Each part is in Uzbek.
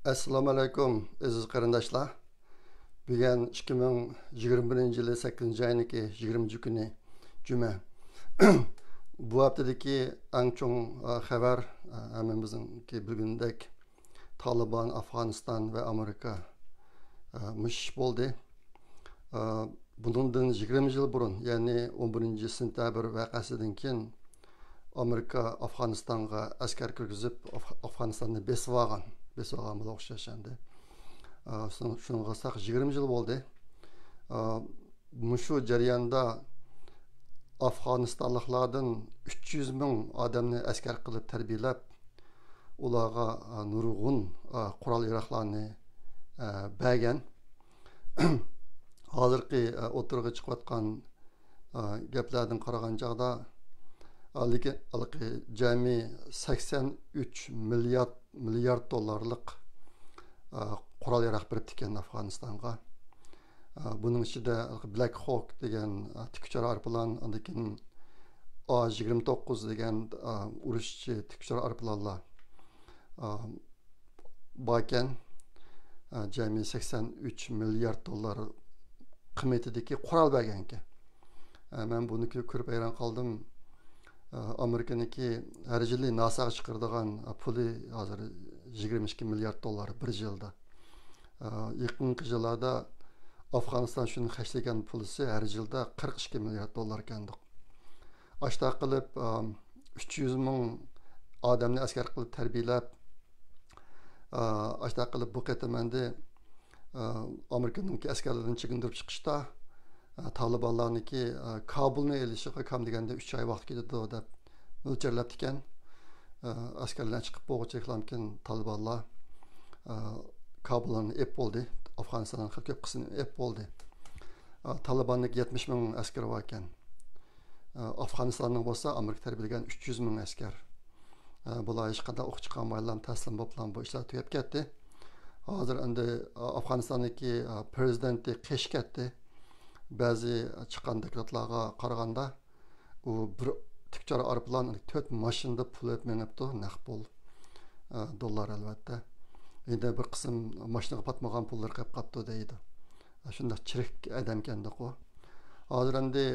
Assalomu alaykum aziz qarindoshlar. Bugun 2021-yili 8-oyniki 20 kuni juma. Bu haftadagi eng chong xabar hammamizning bilgandek Taliban, Afg'oniston va Amerika mush bo'ldi. Bundan 20 yil burun, ya'ni 11-sentabr voqeasidan keyin Amerika Afg'onistonga askar kirgizib, Afg'onistonni besib olgan bo'la o'xshashandi. Shunga qilsak 20 yil bo'ldi. Mushu jarayonda Afg'onistonliklardan 300 ming odamni askar qilib tarbiyalab, ularga nurg'un qurol yarog'larni bergan. Hozirgi o'tirg'i chiqayotgan gaplardan qaragan chog'da jami 83 milyard dollarlik qurol yarog' berib ekan Afg'onistonga. Bunun ichida Black Hawk degan tikuvchi aeroplan, undan keyin A-29 degan urushchi tikuvchi aeroplanlar bor. Jami 83 milyard dollar qiymatidagi qurol bergan ekan. Men buni ko'rib hayron qoldim. Amerikaniki har yili NASA'ga chiqaradigan puli hozir 22 milyard dollar bir yilda. Yaqinqi yillarda Afg'oniston shuni xarjlagan pulisi har yilda 42 milyard dollar ekandik. Ashta qilib 300 ming odamni askar qilib tarbiyalab, ashta qilib bu qatamanda Amerikaniki askarlardan chekindirib chiqishda Talibanlarniki Kabulni elishiga kam deganda 3 oy vaqt ketadi deb mo'ljallanib ekan. Askarlar chiqib bo'lgandan Talibanlar Kabulni ep bo'ldi. Afg'onistonning ko'p qismini ep bo'ldi. Talibanning 70 ming askari bor ekan. Afg'onistonning bo'lsa Amerika tarbiyalagan 300 ming askar. Bular hech qanday o'q chiqarmaylar, taslim bo'lib bu ishlar tugab ketdi. Hozir endi Afg'onistonniki prezidenti qish ketdi. Ba'zi chiqqan dekretlarga qaraganda u bir tikuvchi aeroplan 4 mashinada pul etmenibdi, naqd pul dollar albatta. Endi bir qism mashinaga patmagan pullar qolib qapti deydi. Shunda chirik adam ekandiq u. Hozir endi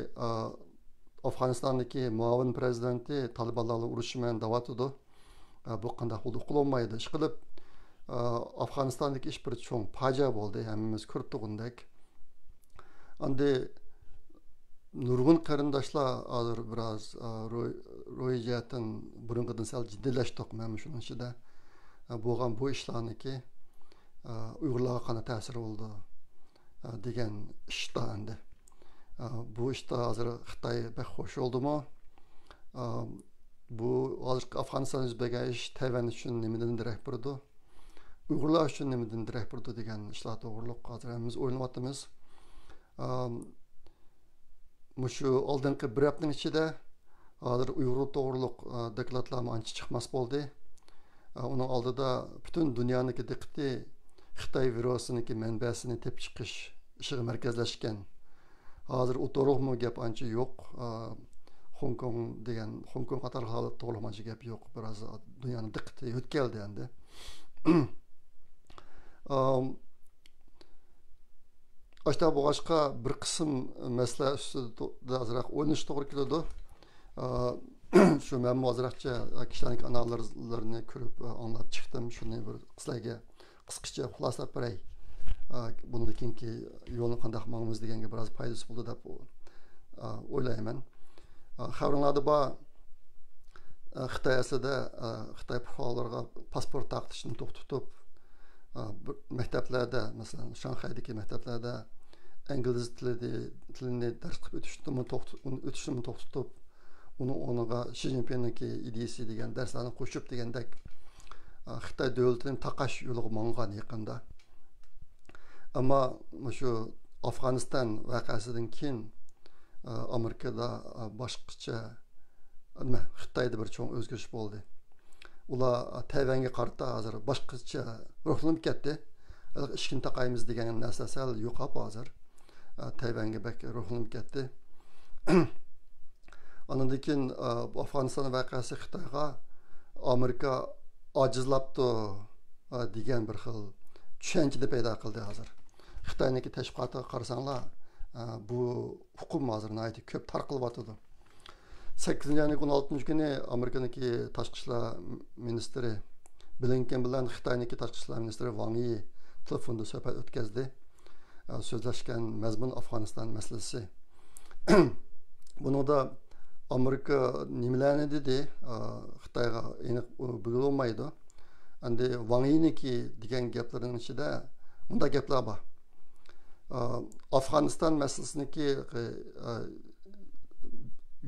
Afg'onistonniki muavin prezidenti Talibanlarga urushman davatidi. Bu qanday qilib qilolmaydi. Ish qilib Afg'onistondagi ish bir cho'ng fojia bo'ldi. Hammamiz ko'rib turgandek. Endi nurg'un qarindoshlar hozir biroz ro'yijatdan burunqidan sal jiddiylashdik. Men shuning ichida bo'lgan bu ishlarniki Uyg'urlarga qanday ta'sir bo'ldi degan ishda endi. Bu ishda hozir Xitoy bek xo'sh bo'ldimi? Bu hozir Afg'oniston yuz bergan ish Tayvan uchun nimadan darak berdi? Uyg'urlar uchun nimadan darak berdi degan ishlar to'g'riliq hozir hammamiz o'ylayapmiz. Mushu oldingi bir haftaning ichida hozir Uyg'ur to'g'riliq dekretlar ancha chiqmas bo'ldi. Onun oldida butun dunyoniki diqqati Xitoy virusiniki manbasini tepib chiqish ishiga markazlashgan. Hozir u to'g'rimi gap ancha yo'q. Hong Kong degan Hong Kong qatorli holat to'g'rimi gap yo'q. Biroz dunyoning diqqati o'tkaldi endi. Ashta boshqa bir qism masala ustida azroq o'ynash to'g'ri keladi. Shu men hozircha kishilarning analizlarini ko'rib anglab chiqdim. Shuni bir sizlarga qisqacha xulosalab beray. Bundan keyingi yo'lni qanday qilmoqmiz deganga biroz foydasi bo'ldi deb o'ylayman. Xabarlarda bor Xitoy aslida Xitoy fuqarolariga pasport taqishni to'xtatib, maktablarda, masalan, Shanxaydagi maktablarda ingliz tilini dars qilib o'tishni to'xtatib, unaga Xi Jinpingningki ideyasi degan darslarni qo'shib degandek Xitoy davlatining taqash yo'liga mong'an yaqinda. Ammo shu Afg'oniston voqeasidan keyin Amerikada boshqacha Xitoyda bir cho'ng o'zgarish bo'ldi. Ular Tayvanga qarata hozir boshqacha ruhlanib ketdi. Ishkin taqaymiz degan narsa sal yo'qolib hozir. Tayvanga bak ruhlanib ketdi. Ondan keyin Afg'oniston voqeasi Xitoyga Amerika acizlabdı degan bir xil tushunchani paydo qildi hozir. Xitoyniki tashviqotiga qarasanglar, bu hukm hozir nihoyatda ko'p tarqalyotdi. 8 ayning 16 kuni Amerikaniki tashqi ishlar ministri Blinken bilan Xitoyniki tashqi ishlar ministri Wang Yi telefonda suhbat o'tkazdi. So'zlashgan mazmun Afg'oniston masalasi. Buningda Amerika nimalarni dedi, Xitoyga aniq bilolmaydi. Endi Wang Yi'niki degan gaplarining ichida bunday gaplar bor. Afg'oniston masalasiniki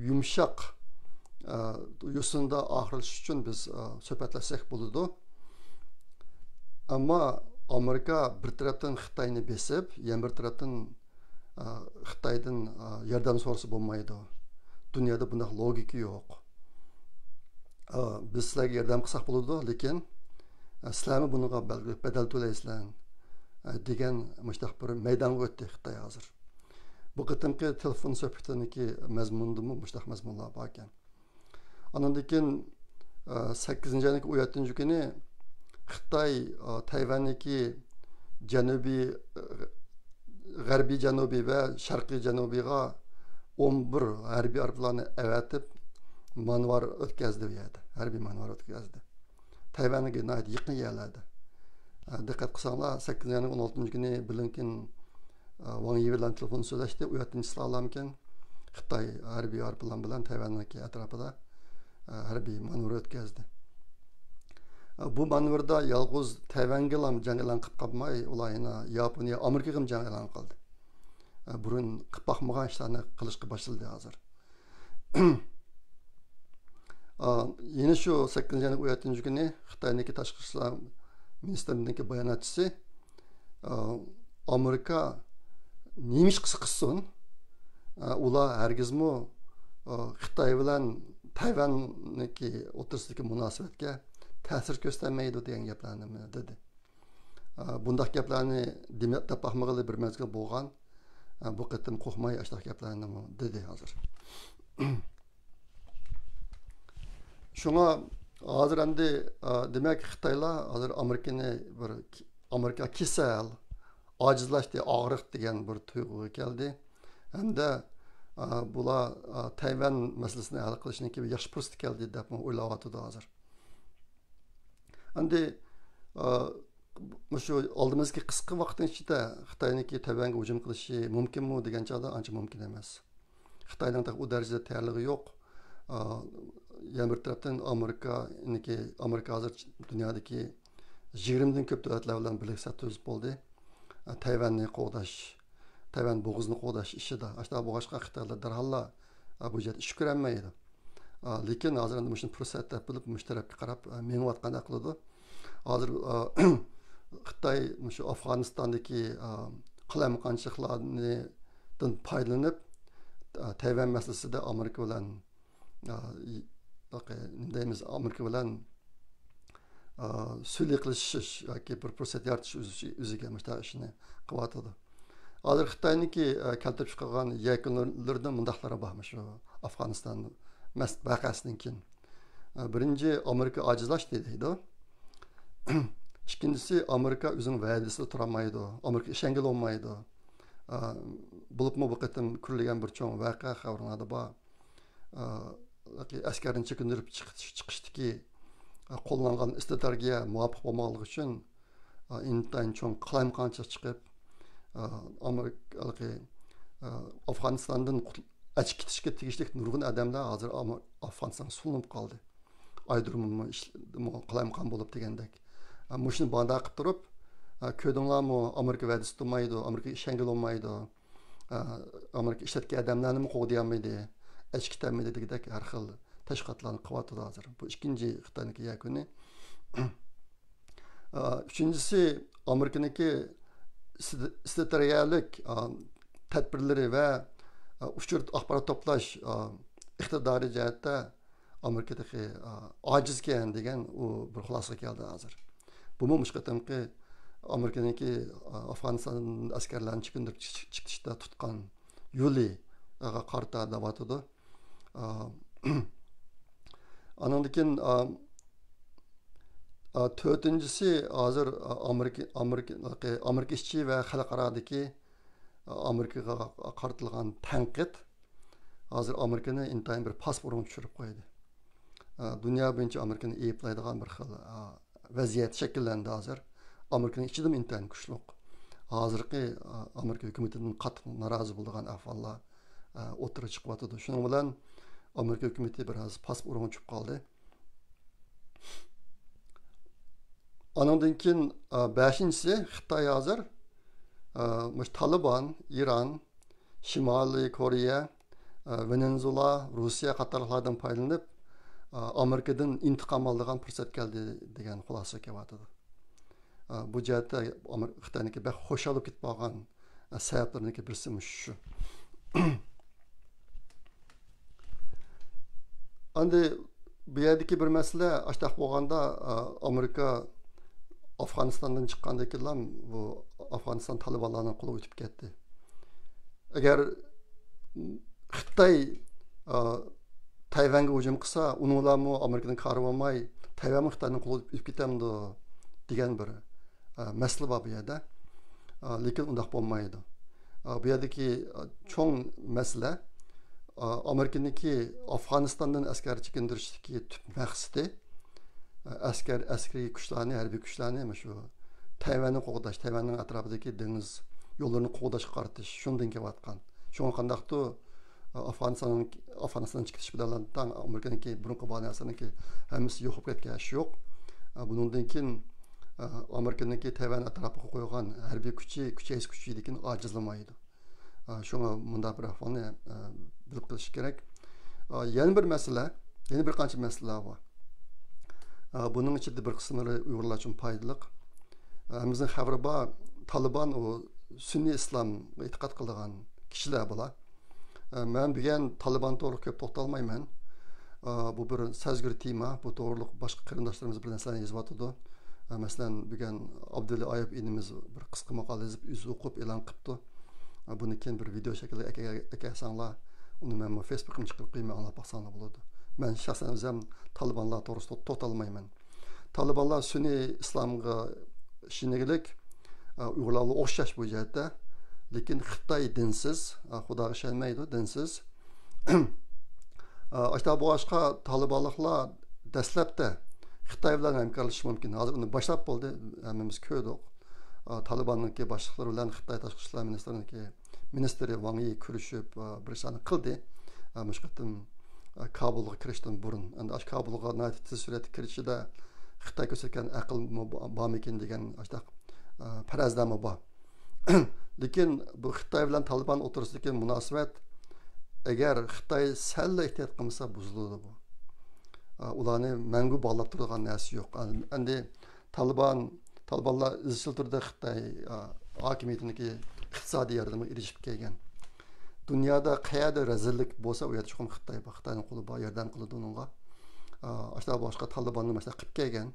yumshoq yo'sinda oxirlash uchun biz suhbatlassak bo'ladi. Ammo Amerika bir tarafdan Xitoyni besib, yana bir tarafdan Xitoydan yordam so'rasa bo'lmaydi. Dunyoda bunday logika yo'q. Biz sizlarga yordam qilsak bo'ladi, lekin sizlarni bunga badal to'laysizlar degan mushtaq bir maydonga o'tdi Xitoy hozir. Bu qitimki telefon suhbatiniki mazmundimi mushtaq mazmunlar bor ekan. Ondan keyin 8 ayning 17 kuni Xitoy Tayvanniki janubiy, g'arbiy janubiy va sharqiy janubiyga 11 harbiy aeroplanni avatib manvar o'tkazdi bu yerda. Harbiy manvar o'tkazdi. Tayvanga nihoyat yaqin yerlarda. Diqqat qilsanglar 8 ayning 16 kuni Blinken Wang Yi bilan telefon so'zlashdi. U yerdan islomlarmikan Xitoy harbiy aeroplan bilan Tayvanniki atrofida harbiy manvar o'tkazdi. Bu manvarda yalnız Tayvanga ham jang e'lon qilib qolmay, ular yana Yaponiya, Amerikaga ham jang e'lon qildi. Burun qilib boqmagan ishlarni qilishga boshladi hozir. Yine şu 8 ayning 17 kuni Xitoyniki tashqi ishlar ministrininki bayonotchisi Amerika nima ish qilsin, ular hargizmi Xitoy bilan Tayvanniki o'rtasidagi munosabatga ta'sir ko'rsatmaydi degan gaplarni dedi. Bunday gaplarni demak tapaqmag'ili bir mezgil bo'lgan. Bu qitim qo'rqmay ashtar gaplarni dedi hozir. Shunga hozir endi demak Xitoylar hozir Amerika kasal, ojizlashdi, og'riq degan bir tuyg'uga keldi. Hamda bular Tayvan masalasini hal qilishning bir yaxshi fursat keldi deb o'ylayotdi hozir. Endi shu oldimizgi qisqa vaqtning ichida Xitoyniki Tayvanga hujum qilishi mumkinmi degan chog'da ancha mumkin emas. Xitoyning u darajada tayyorligi yo'q. Yana bir tarafdan Amerika hozir dunyodagi 20 dan ko'p davlatlar bilan birlikda tuzib bo'ldi. Tayvanni qo'g'dash, Tayvan bo'g'izini qo'g'dash ishida. Ashta bo'g'ashqa Xitoylar darhalla bu yerda ish ko'rolmaydi. Lekin hozir endi shuni fursat deb bilib mushtarakka qarab meniyotganda qiladi. Hozir Xitoy shu Afg'onistondagi qilayotganchiliklardan foydalanib Tayvan masalasida Amerika bilan Amerika bilan sulh qilishish yoki bir fursat yaratish o'ziga mushtaq ishni qilyotdi. Hozir Xitoyniki keltirib chiqargan yakunlardan mundaqlari bormi shu Afg'oniston vaqasidan keyin. Birinchi Amerika ojizlashdi deydi. İkincisi Amerika o'zining va'dasida turolmaydi. Amerika ishonga olmaydi. Bo'libmi bu qitim kurilgan bir cho'ng voqea xabarlarda bor. Askarni chekindirib chiqishdiki qo'llangan strategiya muvofiq bo'lmaganligi uchun intayin cho'ng qalamqoncha chiqib Afg'onistondan achib ketishga tegishli nurg'un odamlar hozir Afg'onistonga sulinib qoldi. Aydurummi qalamqon bo'lib degandek. Mushni banda qilib turib, ko'dinglarmi Amerika va'dasi tutmaydi, Amerika ishonga olmaydi. Amerika ishlatgan odamlarni qo'g'diyolmaydi, achib ketolmaydi degandek har xil tashqatlarni qilyapti hozir. Bu ikkinchi Xitoyniki yakuni. Uchinchisi Amerikaniki strategik tadbirlari va uchur axborot to'plash iqtidori jihatda Amerikadagi ojizgan degan u bir xulosaga keldi hozir. Bu mushqatamki Amerikaniki Afg'oniston askarlarini chiqindirib chiqishda tutgan yo'li qarta davatidi. Andan keyin To'rtinchisi hozir Amerika ishchi va xalqarodagi Amerikaga qaratilgan tanqid hozir Amerikani intayin bir pasportini tushirib qo'ydi. Dunyo bo'yicha Amerikani ayblaydigan bir xil vaziyat shakllandi hozir. Amerikaning ichida intayin kuchli. Hozirgi Amerika hukumatidan qattiq norozi bo'lgan ahvollar o'tirib chiqyapti. Shuning bilan Amerika hukumati biroz pasportini tushib qoldi. Ondan keyin 5-si Xitoy hozir Taliban, İran, Şimali Koreya, Venezuela, Rusya qatorlardan foydalanib Amerikadan intiqom oladigan fursat keldi degan xulosa kelyapti. Bu jihatda Xitoyniki bak xo'sh olib ketib qolgan sabablarniki birisi shu. Endi bu yerdagi bir masala ashtaq bo'lganda Amerika Afganistandan chiqqandan keyin bu Afganiston Talibanlarning qo'liga o'tib ketdi. Agar Xitoy Tayvanga hujum qilsa, ularmi Amerikadan qari olmay Tayvanni Xitoyning qo'liga o'tib ketamdi degan bir masala bor bu yerda. Lekin undaq bo'lmaydi. Bu yerdagi cho'ng masala Amerikaniki Afganistondan askar chekintirishdagi tub maqsadi askeri kuchlarni, harbiy kuchlarni shu Tayvanni qo'g'dash, Tayvanning atrofidagi dengiz yo'llarini qo'g'dashga qaratish shundan kelayotgan. Shunga qandaqdir Afganiston chiqish bilan tang Amerikaniki burunqi bahonasiniki hammasi yo'q bo'lib ketgan ish yo'q. Bundan keyin Amerikaniki Tayvan atrofiga qo'ygan harbiy kuchayish kuchi lekin ojizlamaydi. Shunga bunda bir ahvolni bilib qilish kerak. Yana bir masala, yana bir qancha masalalar bor. Bunun içinde bir kısımları Uygurlar için faydalı. Bizning xabari bor, Taliban o Sünni İslamga e'tiqod qilgan kishilar bular. Men degan Taliban to'g'ri ko'p to'xtalmayman. Bu bir sezgir tema, bu to'g'riliq boshqa qarindoshlarimiz bilan sizlarga yozyapti. Masalan, degan Abdulla Ayub inimiz bir qisqa maqola yozib, o'qib e'lon qilibdi. Buni keyin bir video shaklida ekasanglar, uni men Facebook'ga chiqarib qo'yman, anglab baqsanglar bo'ladi. Ben şahsen özüm Talibanlar doğrusu totalmayman. Talibanlar Sünni İslam'a şinegilik Uygurlarla oxşaş bu cihette. Lekin Xitoy dinsiz, Xudoga ishonmaydi, dinsiz. Ashta bu boshqa Talibanliklar dastlabda Xitoy bilan hamkorlashish mumkin. Hozir uni boshlab bo'ldi, hammamiz ko'rdik. Talibanning boshliqlari bilan Xitoy tashqi ishlar ministri Wang Yi ko'rishib bir ishlarni qildi. Mushqatim Kabulga kirishdan burun, endi ash Kabulga natijasiz suratga kirishida Xitoy ko'rsatgan aql bormikin degan ashtaq farazlama bor. Lekin bu Xitoy bilan Taliban o'rtasidagi munosabat agar Xitoy salla ehtiyot qilmasa buziladi bu. Ularni mangu bog'lab turadigan narsa yo'q. Endi Talibanlar izchil turda Xitoy hokimiyatiniki iqtisodiy yordamga erishib kelgan. Dünyada qayerda rezillik bo'lsa, u yerda chuqur Xitoy bor. Xitoyning qo'li bor, yordam qiladi unga. Ashta boshqa Talibanni mesela qilib kelgan.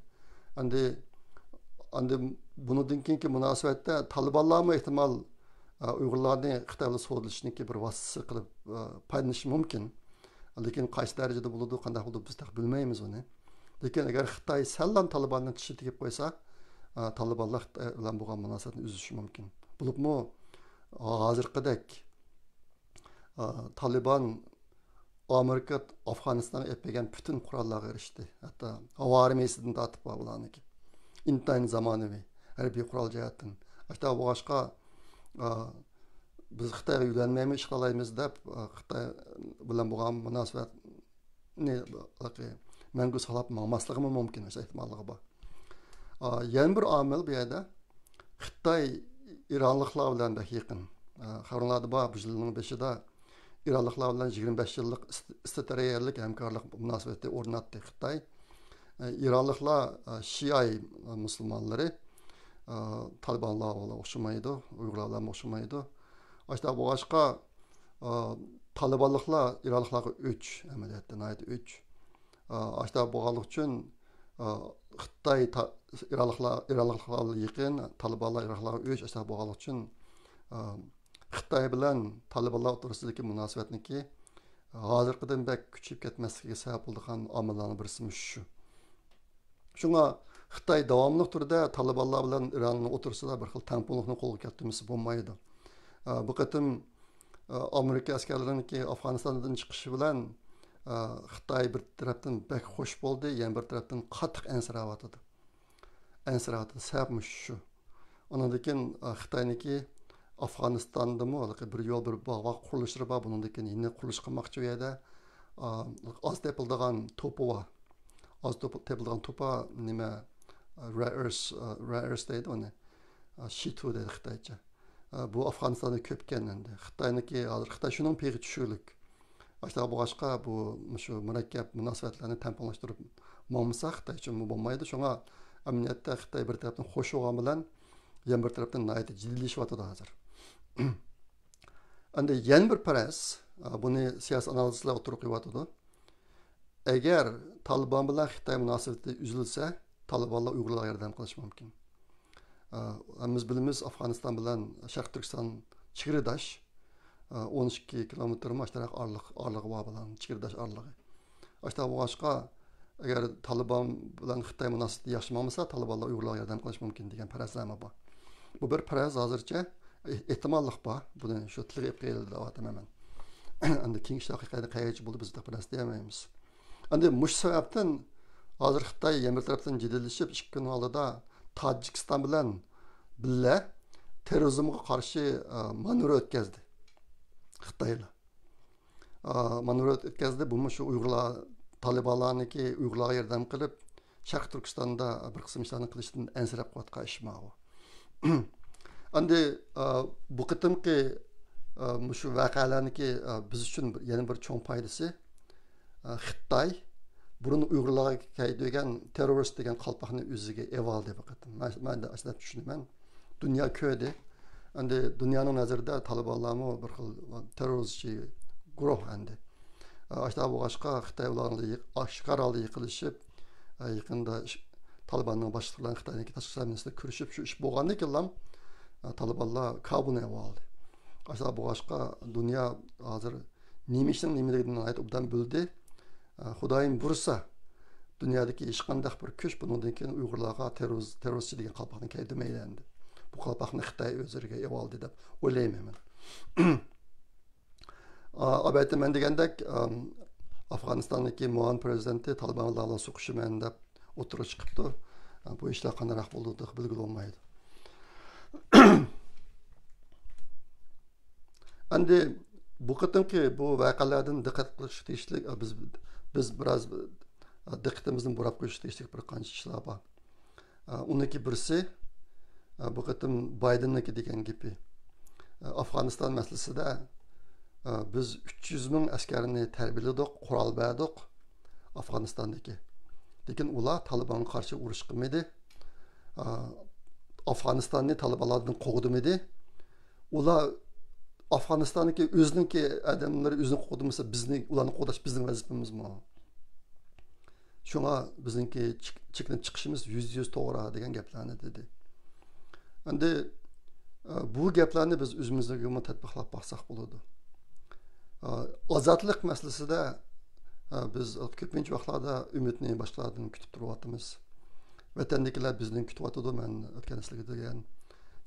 Endi bundan keyingi munosabatda Talibanlarmi ehtimol Uyg'urlarni Xitoy bilan so'zlashishniki bir vasitasi qilib foydalanishi mumkin. Lekin qaysi darajada bo'ladi, qanday bo'ladi biz bilmaymiz uni. Lekin agar Xitoy sallan Talibanni tishi tegib qo'ysa, Talibanlar bilan bo'lgan munosabatni uzishi mumkin. Bo'libmi hozirgidek Taliban Amerika Afganistan'a epeygen bütün kurallara erişti. Hatta hava armiyasından tatip var bulanıki. İntayin zamanıvi. Her bir kural cihetten. Hatta bu başka biz Xitay'a yüklenmeyimi işgalayımız da Xitay bilen bulan münasebet mengu salap mağmaslığı mı mümkün? İhtimallığı var. Yeni bir amel bir yerde Xitay İranlıklar bilen de yakın. Xarunlarda var bu yılın 5'de İranlıklar bilan 25 yıllık strategik hamkorlik münasebeti o'rnatdi Xitoy. İranlıklar Şiay Müslümanları Talibanlarga o'xshamaydi, Uyg'urlarga o'xshamaydi. Ashta bu boshqa Talibanliklar İranlıklarga 3 amaliyotda ayt 3. Ashta bo'lganlik uchun Xitoy İranlıklarga yaqin, Talibanlar Iroqlarga 3 ashta bo'lganlik uchun Xitoy bilan Talibanlar o'rtasidagi munosabatniki hozirgidan bak kuchayib ketmasligiga sabab bo'lgan omillarning birisi shu. Shunga Xitoy davomli turda Talibanlar bilan Iranning o'tirsida bir xil tangpunglikni qo'lga keltirmasi bo'lmaydi. Bu qatim Amerika askarlarining Afg'onistondan chiqishi bilan Xitoy bir tarafdan bek xush bo'ldi, yana bir tarafdan qattiq ansirayotdi. Sabab shu. Ondan keyin Xitoyniki Afg'onistondami bir yo'l bir bog' qurilishlari bor, bundan keyin yana qurilish qilmoqchi bu yerda oz tepildigan to'pi bor. Oz tepildigan to'pa nima rare earth deydi uni. Shitu deydi Xitoycha. Bu Afg'onistonda ko'pkan endi. Xitoyniki hozir Xitoy shuning peg'i tushurlik. Başta bu başqa bu shu murakkab munosabatlarni tampinlashtirib bo'lmasa Xitoy uchun bu bo'lmaydi. Shunga amniyatda Xitoy bir tarafdan xo'sh bo'lgan bilan yan bir tarafdan nayt jiddiylashyapti hozir. Endi yana bir paras buni siyosiy analizlar o'tirib qo'yapti. Agar Taliban bilan Xitoy munosabati uzilsa, Talibanlar Uyg'urlarga yordam qilishi mumkin. Biz bilamiz Afg'oniston bilan Sharq Turkiston chegaradosh 12 kilometr mashtaq orlig'i bor bilan chegaradosh orlig'i. Ashta bu boshqa agar Taliban bilan Xitoy munosabati yaxshi bo'lmasa, Talibanlar Uyg'urlarga yordam qilishi mumkin degan farazlama bor. Bu bir faraz hozircha ehtimollik bor. Buni shu tilga qo'yildi hemen. Endi keng haqiqatni qayerchi bo'ldi biz faraz deyamaymiz. Endi mush sababdan hozir Xitoy yana bir tarafdan jiddiylasib 2 kun oldida Tojikiston bilan birga terrorizmga qarshi manevr o'tkazdi. Xitoylar. Manevr o'tkazdi. Bu shu Uyg'urlar Talibanlarniki Uyg'urlarga yordam qilib, Sharq Turkistonda bir qism ishlarni qilishdan ansirab qo'yotgan ish ma'qul. Endi bu qitimki shu voqealarniki biz uchun yana bir cho'ng foydasi Xitoy burun Uyg'urlarga kaydigan terrorist degan qalpoqni o'ziga evaldi bu qitim. Men de aslida tushunaman. Dunyo ko'rdi. Endi dunyoning nazarida Talibanlarmi bir xil terroristchi guruh endi. Ashta bu boshqa Xitoy ularni oshkorali yiqilishib, yaqinda Talibanning boshliqlari Xitoyniki tashqi ministri ko'rishib shu ish bo'lgandan keyin Talibanlar Kabulni oldi. Ashta bu boshqa dunyo hozir nimaligini aytib obdan bo'ldi. Xudoyim bursa dunyodagi hech qanday bir kuch bundan keyin Uyg'urlarga terroristchi degan qalpoqni kaydirmaydi endi. Bu qalpoqni Xitoy o'ziga evoldi deb o'ylayman. Albatta men degandek Afg'onistondagi muavin prezidenti Talibanlarga so'qishiman deb o'tirib chiqibdi. Bu ishlar qanday bo'ldi deb bilgili olmaydi. Endi bu qitimki bu voqealardan diqqat qilish tegishli biz biroz diqqatimizni burab qo'yish tegishli bir qancha ishlar bor. Uniki birisi bu qitim Baydenniki degan gapi. Afg'oniston masalasida biz 300 ming askarni tarbiyaladik, qurol berdik Afg'onistondagi. Lekin ular Talibanga qarshi urush qilmadi. Afg'onistonni Talibanlardan qovdimidi. Ular Afg'onistondagi o'ziniki odamlari o'zini qovdimasa bizni ularni qovdash bizning vazifamizmi? Shunga bizningki chekinib chiqishimiz 100% to'g'ri degan gaplarni dedi. Endi bu gaplarni biz o'zimizga tatbiqlab baxsak bo'ladi. Ozodlik masalasida biz ko'pincha vaqtlarda umidni boshqalardan kutib turyapmiz. Vatandagilar bizni kutyapti. Men o'tgan sizlarga degan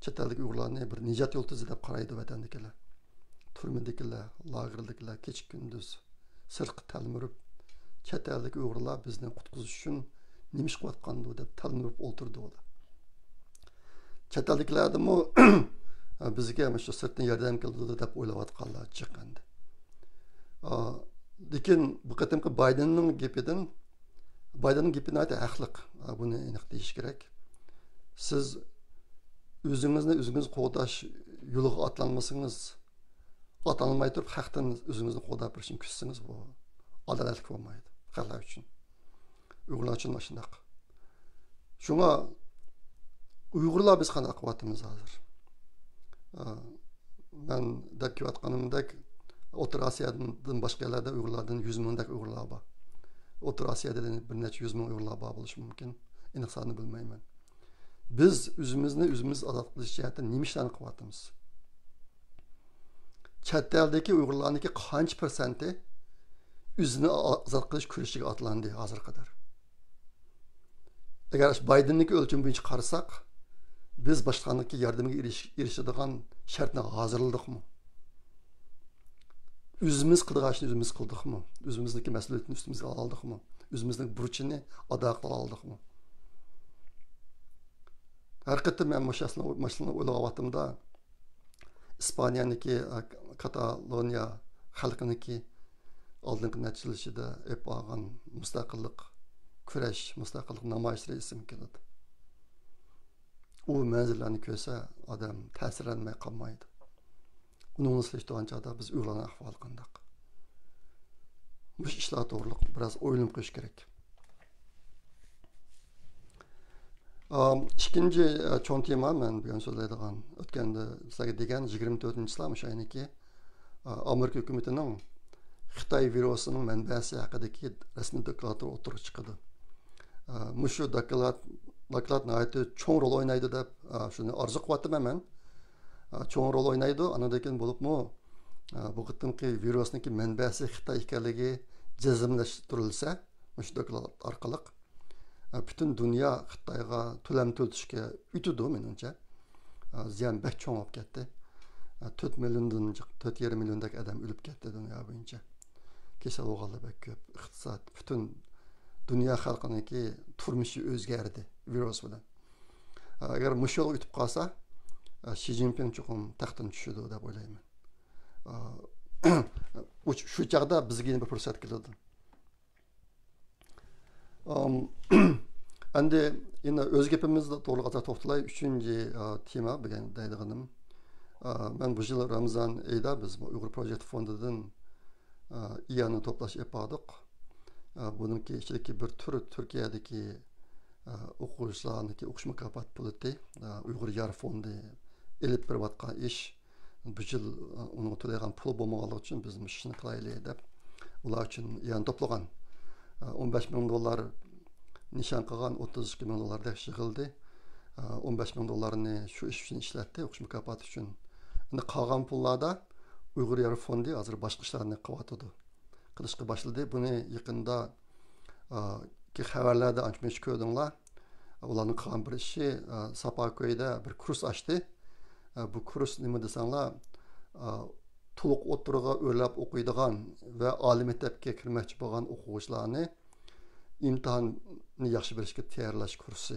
chet eldagi Uyg'urlarni bir nijot yo'ltizi deb qaraydi vatandagilar. Turmadagilar, lagerdagilar kech kunduz sirq talmirib chet eldagi Uyg'urlar bizni qutqizish uchun nima ish qilayotgandi deb talmirib o'tirdi ular. Chet eldagilarmi bizga mana shu sirtdan yordam keldi deb o'ylayotganlar chiqqandi. Lekin bu qatimki Baydenning gapidan Baydenning gapini aytdi haqliq. Buni aniq deyish kerak. Siz o'zingiz qo'g'dash yo'liga atlanmasangiz, atlanmay turib haqdan o'zingizni qo'g'dab birishni kutsangiz bu adolatli bo'lmaydi xalqlar uchun. Uyg'urlar uchun mana shunday. Shunga Uyg'urlar biz qanday qilyapmiz hozir? Men deb aytganimdek O'rta Osiyodan boshqa yerlarda Uyg'urlardan 100 mingdak Uyg'urlar bor. O'rta Osiyoda bir necha 100 ming Uyg'urlar bor bo'lishi mumkin. Aniq sonini bilmayman. Biz o'zimiz ozod qilish jihatdan nima ishlarni qilyapmiz? Chet eldagi Uyg'urlarniki qancha persenti o'zini ozod qilish kurashiga otlandi hozir qadar? Agar Bayden'niki o'lcham bo'yicha qarasak, biz boshqaniki yordamiga erishadigan shartni hozirladikmi? O'zimiz qilgan ishni o'zimiz qildikmi? O'zimizniki mas'uliyatni ustimizga oldikmi? O'zimizning burchini ado qila oldikmi? Har qatim men mashina o'ylayaptimda, İspaniyaniki Kataloniya xalqiniki oldingi natijada ep olgan mustaqillik kurash, mustaqillik namoyishlari esim keladi. U manzillarni ko'rsa, odam ta'sirlanmay qolmaydi. Uni eshitgan chog'da biz o'ylagan ahvol qandaq. Bu ishlar to'g'riliq biroz o'ylanib qo'yish kerak. İkinci çoğun tema ben bugün so'zlaydigan o'tganda sizlarga degan 24-yil o'sha ayniki Amerika hukumatining Xitoy virusining manbasi haqidagi rasmiy doklati o'tirib chiqadi. Mushu doklat nihoyatda cho'ng rol o'ynaydi deb shuni orzu qilyapman men. Cho'ng rol o'ynaydi, anadan keyin bo'libmi bu qitimki virusniki manbasi Xitoy ekanligi jazmlashtirilsa, mushu doklat orqali bütün dünya Xitoyga to'lam to'ltishga o'tidi menimcha. Ziyon bak cho'ng bo'lib ketdi. 4 milliondan 4,5 milliondek odam o'lib ketdi dunyo bo'yicha. Kesal o'g'illar bak ko'p. Iqtisod bütün dünya xalqiniki turmushi o'zgardi virus bilan. Agar mushul o'tib qolsa, Xi Jinping chuqur taxtdan tushadi deb o'ylayman. Shu chaqda bizga bir fursat keladi. Endi yine öz gapimizde to'g'ri to'xtalay 3-chi tema degan deydiganim. Men bu yil Ramazon oyida biz Uyg'ur Project fondidan iyani to'plash yapadik. Buningki ichidagi bir tur Turkiyadagi o'quvchilarniki o'qish mukofot puli Uyg'ur yar fondi elib berayotgan ish. Bu yil uni to'lagan pul bo'lmaganligi uchun biz ishni qilaylik deb ular uchun iyani to'plagan. 15 milyon dolar nişan qilgan 32 milyon dolardek yig'ildi. 15 milyon dolarni shu ish uchun ishlatdi, o'qish mukofoti uchun. Endi qolgan pullarda Uyg'ur yar fondi hozir boshqa ishlarni qilyotdi. Qilishga boshladi. Buni yaqinda ki xabarlarda ancha ko'rdinglar. Ularning qilgan bir ishi Sapakoyda bir kurs ochdi. Bu kurs nima desanglar, to'liq o'tirg'a o'rlab o'qiydigan va oliy maktabga kirmoqchi bo'lgan o'quvchilarni imtihonni yaxshi berishga tayyorlash kursi.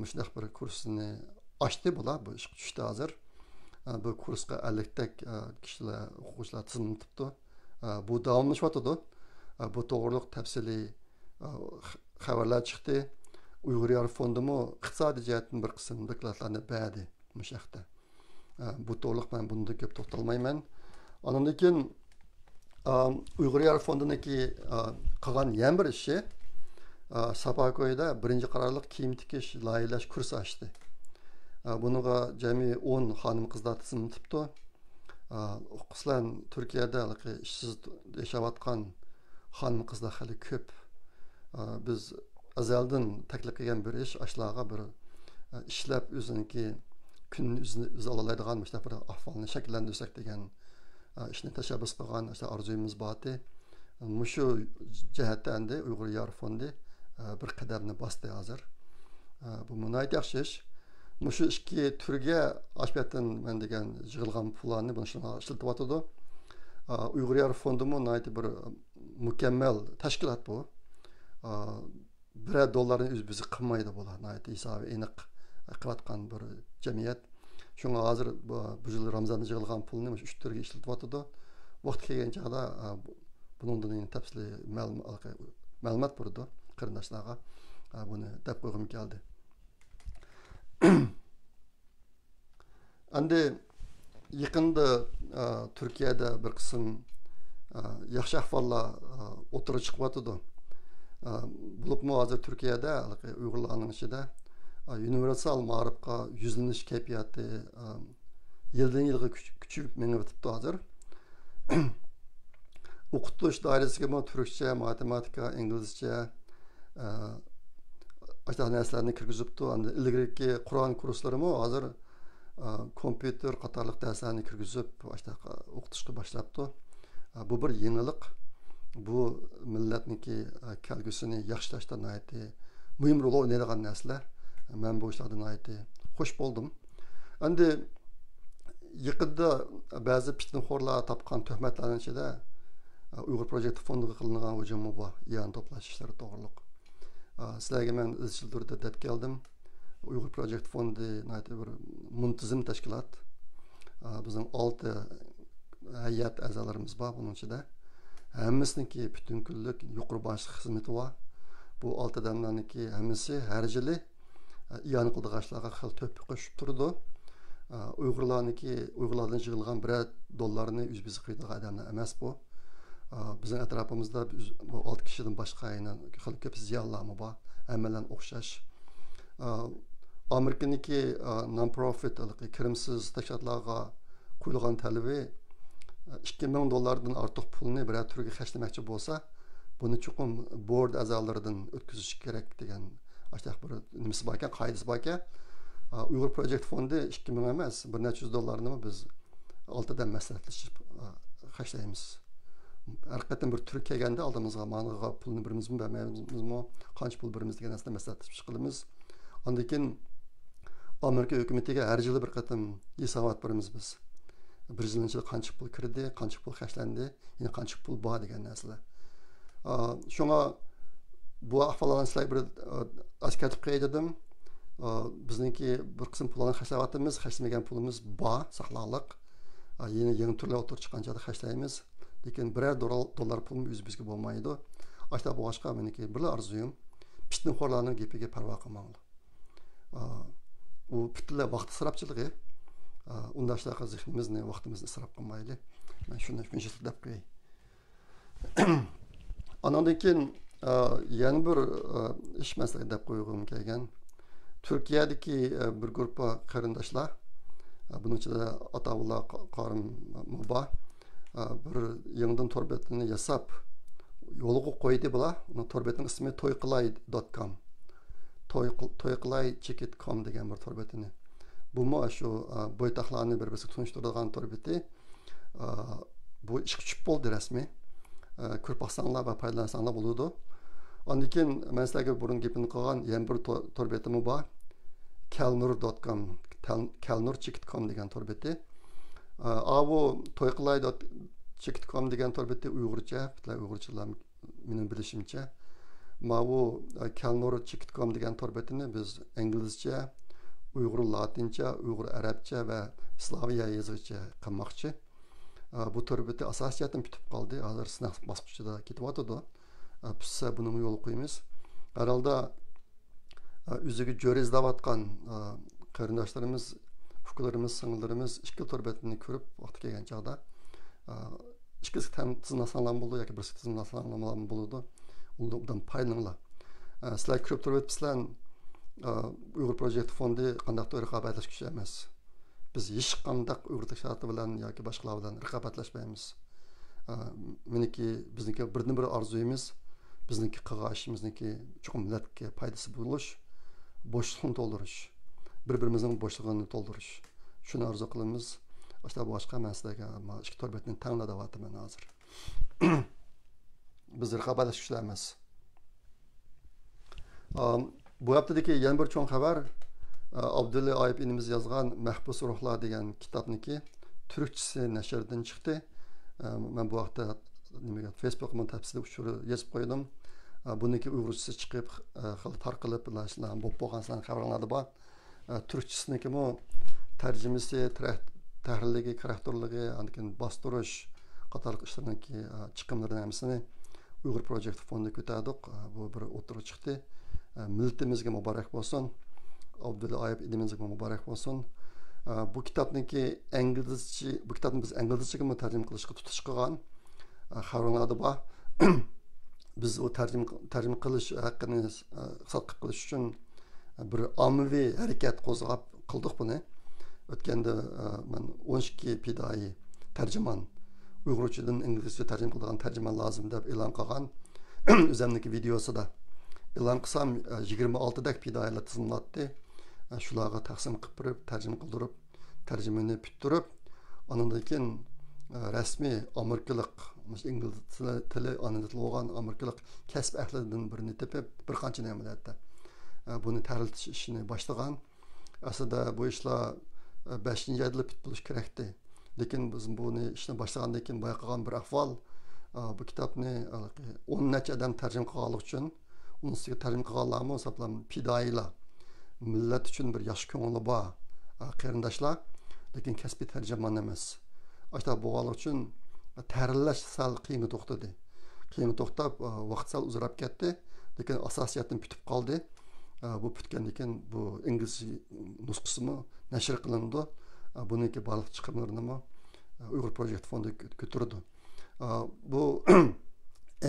Shunday bir kursni ochdi bular, bu ish tushdi hozir. Bu kursga 50 tak kishilar, o'quvchilar tizimlantibdi. Bu davomlashyapti. Bu to'g'riliq tafsiliy xabarlar chiqdi. Uyg'ur yar fondimi iqtisodiy jihatdan bir qism dokladlarni berdi bu haqda. Bu to'liq men bunda ko'p to'xtalmayman. Ondan keyin Uyg'ur yar fondiniki qilgan yana bir ishi Sapakoyda birinchi qarorliq kiyim tikish, loyihalash kursi ochdi. Bunga jami 10 xonim qizlar tizimlantibdi. Qizlar Turkiyada ishsiz yashayotgan xonim qizlar hali ko'p. Biz azaldan taklif qilgan bir ish ashlarga bir ishlab o'ziniki kun o'zi oladigan bir ahvolni shakllantirsak degan ishni tashabbus qilgan orzuyimiz bordi. Mushu jihatda endi Uyg'ur yar fondi bir qadamni bosdi hozir. Bu nihoyat yaxshi ish. Mushu ikki turga ashbatdan men degan yig'ilgan pullarni buni ishlatyapti. Uyg'ur yar fondimi nihoyat bir mukammal tashkilot bu. $1 o'z bizi qilmaydi bular. Nihoyat hisobi aniq qilayotgan bir jamiyat. Şuna hazır bu yıl Ramazan'da yığılgan pulunu 3 turga ishlatyapti. Vaqt kelgan chog'da bundan tafsili ma'lumot berdi qarindoshlarga. Buni deb qo'ygim keldi. Endi yaqinda Turkiyada bir qism yaxshi ahvollar o'tirib chiqyapti. Bo'libmi hozir Turkiyada Uyg'urlarning ichida universal ma'rifga yuzlanish kayfiyati yildan yilga kuchayib mengayotibdi hozir. O'qitish doirasiga turkcha, matematika, inglizcha boshqa narsalarni kirgizibdi. Endi ilgariki Qur'on kurslarimi hozir kompyuter qatorliq darslarni kirgizib boshqa o'qitishga boshlabdi. Bu bir yangilik. Bu millatniki kelgusini yaxshilashda nihoyatda mühim rol oynaydigan narsalar. Men bu işlerden ayeti hoş buldum. Endi yaqında bazı fitnaxo'rlar topgan tuhmatlarning ichida Uyg'ur projekti fondiga qilingan hujum bor, yan to'plash ishlari to'g'riliq. Sizlarga men izchil turda deb keldim. Uyg'ur projekti fondi bir muntazam tashkilot. Bizning 6 hay'at a'zolarimiz bor buning ichida. Hammasiniki butun kunlik yuqori boshliq xizmati bor. Bu 6 odamlarniki hammasi har yili iyon qildiganlarga xil to'p qo'shib turdi. Uyg'urlardan yig'ilgan $1 o'z-biz qo'ydigan odamlar emas bu. Bizning atrofimizda bu 6 kishidan boshqa yana xil ko'p ziyonlarmi bor. Hammalar o'xshash. Amerikaniki non-profit kirimsiz tashkilotlarga qo'yilgan talabi $2000 ortiq pulni bir turga xarjlamoqchi bo'lsa, buni chuqur board a'zolaridan o'tkazish kerak degan ashaq bir nimasi bor ekan, qoidasi bor ekan. Uyg'ur Project Fondi 2000 emas, bir necha yuz dollarni biz 6 dan maslahatlashib xarjlaymiz. Har qanday bir tur kelganda oldimizga ma'noga pulni birimizmi bermaymizmi, qancha pul birimiz degan narsani maslahatlashib qilamiz. Ondan keyin Amerika hukumatiga har yili bir qatam hisobot beramiz biz. Bir yilning ichida qancha pul kirdi, qancha pul xarjlandi, yana qancha pul bor degan narsalar. Shunga bu ahvollarni sizlarga bir askatib qo'ydim. Bizniki bir qism pullarni xarjlayapmiz, xarjlamagan pulimiz bor, saqlanliq. Yangi turlar o'tirib chiqqancha xarjlaymiz. Lekin $1 pulimiz o'z-bizga bo'lmaydi. Ashta bu boshqa meniki bir arzuyim. Fitnaxo'rlarning gapiga parvo qilmanglar. U butunlay vaqt isrofchiligi. Undashlarga zehnimizni, vaqtimizni isrof qilmaylik. Men shunday deb qo'yay. Andan keyin yana bir ish masalasi deb qo'ygim kelgan. Turkiyadagi bir guruh qarindoshlar, buning ichida Atavullah Qorim Muba bir yangidan torbetini yasab yo'lga qo'ydi bular. Uning torbetining ismi toyqilay.com. toyqilay.com degan bir torbetini. Bu shu bo'ytaqlarni bir-biriga tunishtiradigan torbeti. Bu ishga tushib bo'ldi rasmiy. Ko'rib baxsanglar va foydalansanglar bo'ladi. Ondan keyin men sizlarga burun gapini qilgan yana bir torbetim bor. kalnur.com, kalnur.com degan torbeti. Bu toyqilay.com degan torbeti Uyg'urcha, Uyg'urchalar mening bilishimcha. Bu kalnur.com degan torbetini biz inglizcha, Uyg'ur latincha, Uyg'ur arabcha va Slaviya yozig'icha qilmoqchi. Bu torbeti asosiyatdan bitib qoldi. Hozir sinov bosqichida ketyapti. Biz buni yo'l qo'yamiz. Herhalde o'ziga jo'r izlayotgan qarindoshlarimiz, fuqarolarimiz, singillarimiz ikki torbetini ko'rib vaqti kelgan chog'da ikkisi tizimlasalar bo'ldi yoki birisi tizimlasalar bo'ladi. Undan foydalaninglar. Sizlar ko'rib turibsizlar, Uyg'ur Project Fondi qandaq raqobatlashkish emas. Biz hech qanday Uyg'ur tashkiloti bilan yoki boshqalar bilan raqobatlashmaymiz. Bizniki birdan-bir orzuyimiz, bizniki qilg'ashimizniki chuqur millatga foydasi bo'lish, bo'shliqni to'ldirish, bir-birimizning bo'shlig'ini to'ldirish. Shuni orzu qilamiz. Boshqa boshqa masalaga ikki torbetni tanlayapman hozir. Biz raqobatlashishlar emas. Bu haftadagi yana bir cho'ng xabar Abdulla Ayıp inimiz yozgan Mahbus Ruhlar degan kitobniki turkchasi nashrdan chiqdi. Men bu vaqtda Facebook'ma tafsili ushuri yozib qo'ydim. Buniki uyg'urchasi chiqib, xil tarqalib, bo'lib bo'lgansan xabarlarda bor. Turkchasiniki bu tarjimasi, tahrirligi, xarakterligi, andan bostirish qatorliq ishlarniki chiqimlarining hammasini Uyg'ur Project Fondi ko'tardik. Bu bir o'tirib chiqdi. Millatimizga muborak bo'lsin. Abdulla Ayıp idimizga muborak bo'lsin. Bu kitobniki bu kitobni biz inglizchaga tarjima qilishga tutish qilgan xabarlarda bor. Biz o tarjima qilish haqqini sotqib qilish uchun bir ommaviy harakat qo'zg'ab qildik buni. O'tganda men 12 pidoi tarjimon Uyg'urchadan inglizcha tarjima qilgan tarjimon lozim deb e'lon qilgan. O'zimniki videosida e'lon qilsam 26 dak pidoilar tizimlatdi. Shularga taqsim qilib berib, tarjima qildirib, tarjimani bitirib, ondan keyin rasmiy amerikalik, ingliz tili ana tilgan amerikalik kasb ahlidan birini tepib, bir qancha nimalarga buni tariltish ishini boshlagan. Aslida bu ishlar 5-yilda bitib bo'lish kerakdi. Lekin biz buni ishni boshlagandan keyin bayqagan bir ahvol, bu kitobni 10 necha odam tarjima qilganlik uchun, uning ustiga tarjima qilganlarmi hisoblam fidoyilar, millat uchun bir yosh ko'ngli bor qarindoshlar, lekin kasbiy tarjimon emas. Ashta bo'lganlik uchun tayyorlash sal qiyin to'xtadi. Qiyin to'xtab, vaqt sal uzrab ketdi, lekin asosiyatdan bitib qoldi. Bu bitgandan keyin bu ingliz nusxasimi nashr qilindi. Buniki baliq chiqimlarini Uyg'ur Project Fondi ko'tardi. Bu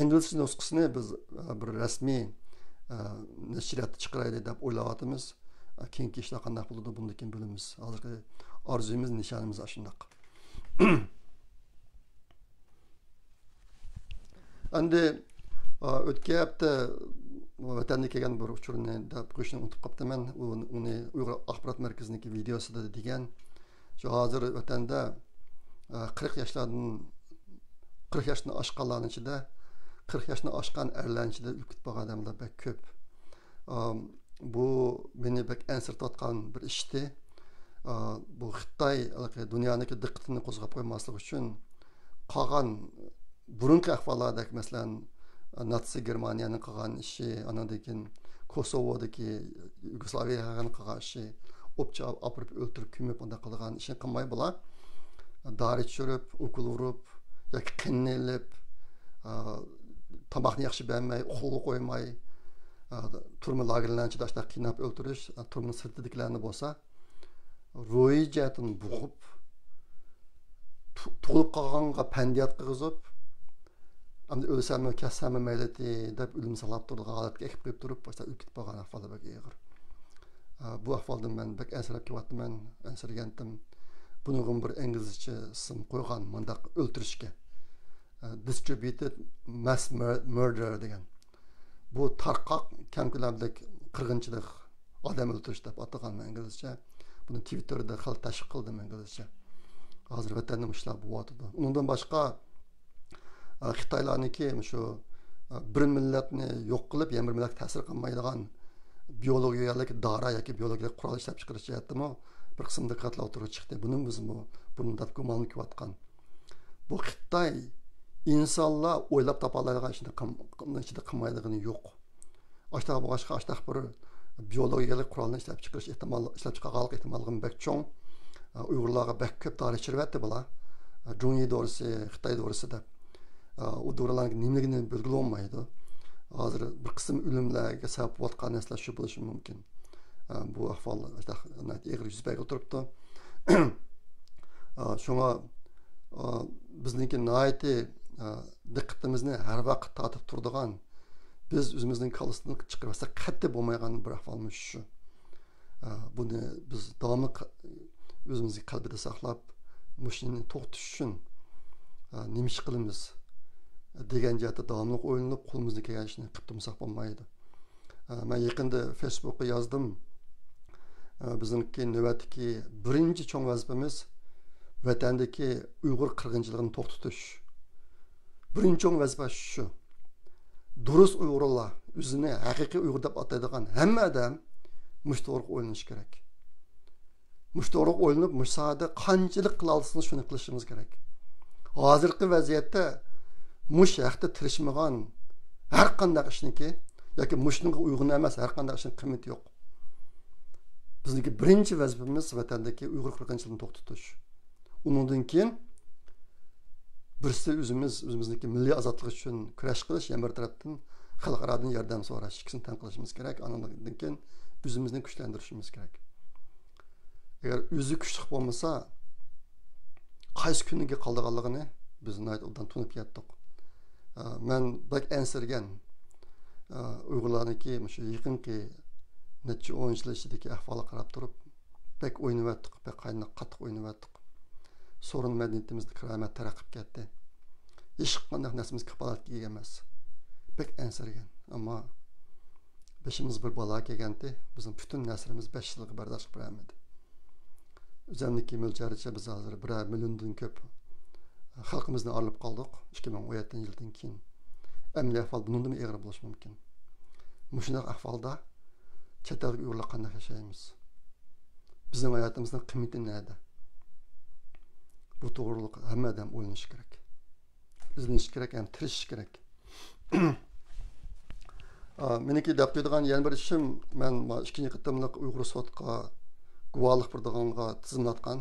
ingliz nusxasini biz bir rasmiy nashriyatga chiqaraylik deb o'ylayapmiz. Keyingi ishlar qanday bo'ladi bundan keyin bilamiz. Hozirgi orzuyimiz, nishonimiz shunday. Endi o'tgan hafta vatandan kelgan bir uchurni deb qo'yishni unutib qolibman. Uni Uyg'ur axborot markaziniki videosida degan. Shu hozir vatanda 40 yoshdan oshganlarning ichida 40 yoshdan oshgan erlarning ichida ulkut bo'lgan odamlar bek ko'p. Bu meni bek ansirtatgan bir ishdi. Bu Xitoy dunyodagi diqqatini qo'zg'ab qo'ymaslik uchun qolgan burungi ahvollardagi masalan Nazi Germaniyaning qilgan ishi, andan keyin Kosovodagi Yugoslaviyaning qilgan ishi, o'pcha opirib o'ltirib ko'mib unda qilgan ishni qilmay bular dori tushirib, ukol urib yoki qiynalib, tomoqni yaxshi bermay, uxlab qo'ymay, turma lagerlarni ichida ashta qiynab o'ltirish, turma sirtidagilarni bo'lsa ro'yi jihatdan bo'g'ib, tug'ilib qolganga pandiyat qilg'izib, endi o'lsammi, kassammi maylati deb o'lim salab turgan holatga ekib qo'yib turib, boshqa o'kitib qolgan ahvolda bak ig'ir. Bu ahvoldan men bak ansirab kelyapman, ansirgandim. Bunun bir İngilizce sim qo'ygan mundaq o'ltirishga. Distributed mass murder degan. Bu tarqoq keng ko'lamlik qirg'inchilik, odam o'ldirish deb atagan İngilizce. Buni Twitterda xalq tashkil qildim İngilizce. Hozir vatanda ishlab bo'lyapti. Undan boshqa Xitoylarniki shu bir millatni yo'q qilib, yana bir millatga ta'sir qilmaydigan biologiyalik dori yoki biologiyalik qurol ishlab chiqarish jihatdami bir qism diqqatlar o'tirib chiqdi. Buni biz bundan gumonlanib kelayotgan. Bu Xitoy insonlar o'ylab topa oladigan ishni qilmaydigani yo'q. Ashta boshqa ashta bir biologiyalik qurolni ishlab chiqarish ishlab chiqarganlik ehtimolligini bek cho'ng. Uyg'urlarga bek ko'p dori chirvatdi bular. Junyi dorisi, Xitoy dorisi deb. O dorilarning nimaligini belgilay olmaydi. Hozir bir qism o'limlarga sabab bo'lgan narsalar shu bo'lishi mumkin. Bu ahvol ig'ir yuz berib turibdi. Shunga bizniki nihoyatda diqqatimizni har vaqt tortib turadigan, biz o'zimizning qalbimizdan chiqarsak qat'iy bo'lmaydigan bir ahvolmiz shu. Buni biz davomli o'zimizning qalbida saqlab, mushuni to'xtatish uchun nima ish qilamiz degan jihatda davomli o'ylanib, qo'limizdan kelgan ishni qilib turmasak bo'lmaydi. Men yaqinda Facebookga yozdim. Bizimki navbatdagi birinchi cho'ng vazifamiz vatandagi Uyg'ur qirg'inchiligini to'xtatish. Birinchi cho'ng vazifa shu. Durust Uyg'urlar o'zini haqiqiy Uyg'ur deb ataydigan hamma odam mushto'riq o'ylanish kerak. Mushto'riq o'ylanib, mushada qanchalik qila olsangiz shuni qilishimiz kerak. Hozirgi vaziyatda mush haqda tirishmagan har qanday ishniki yoki mushning uyg'un emas har qanday ishning qiymati yo'q. Bizniki birinchi vazifamiz vatandagi Uyg'ur qirg'inchiligini to'xtatish. Undan keyin birisi o'zimizniki milliy ozodlik uchun kurash qilish, yana bir tarafdan xalqarodan yordam so'rash, ikkisini tan qilishimiz kerak. Undan keyin o'zimizni kuchlantirishimiz kerak. Agar o'zi kuchli bo'lmasa, qaysi kuniga qoldiganligini biz undan tunib yetdik. Men bak ansirgan Uyg'urlarniki shu yaqinki necha 10 yil ichidagi ahvolga qarab turib, bek o'ynayotdik, bek qattiq o'ynayotdik. Sorun madaniyatimizni kiramat taraqqib ketdi. Hech qanday narsamiz kafolatga ega emas. Bek ansirgan, ammo beshimiz bir bola kelganda, bizning butun naslimiz 5 yilga bardosh qila olmadi. O'zimniki mo'ljaricha biz hozir 1 milliondan ko'p xalqimizni olib qoldik 2017-yildan keyin. Ammo ahvol bundan ig'ir bo'lishi mumkin. Mushunday ahvolda chet ellik Uyg'urlar qanday yashaymiz? Bizning hayotimizni qiymati nada? Bu to'g'riliq hamma odam o'ylanishi kerak. İzlenish kerak, ham tirishish kerak. Meniki deb qo'yadigan yana bir ishim, men ikkinchi qitimliq Uyg'ur sotqa guvohlik berdiganga tizimlatgan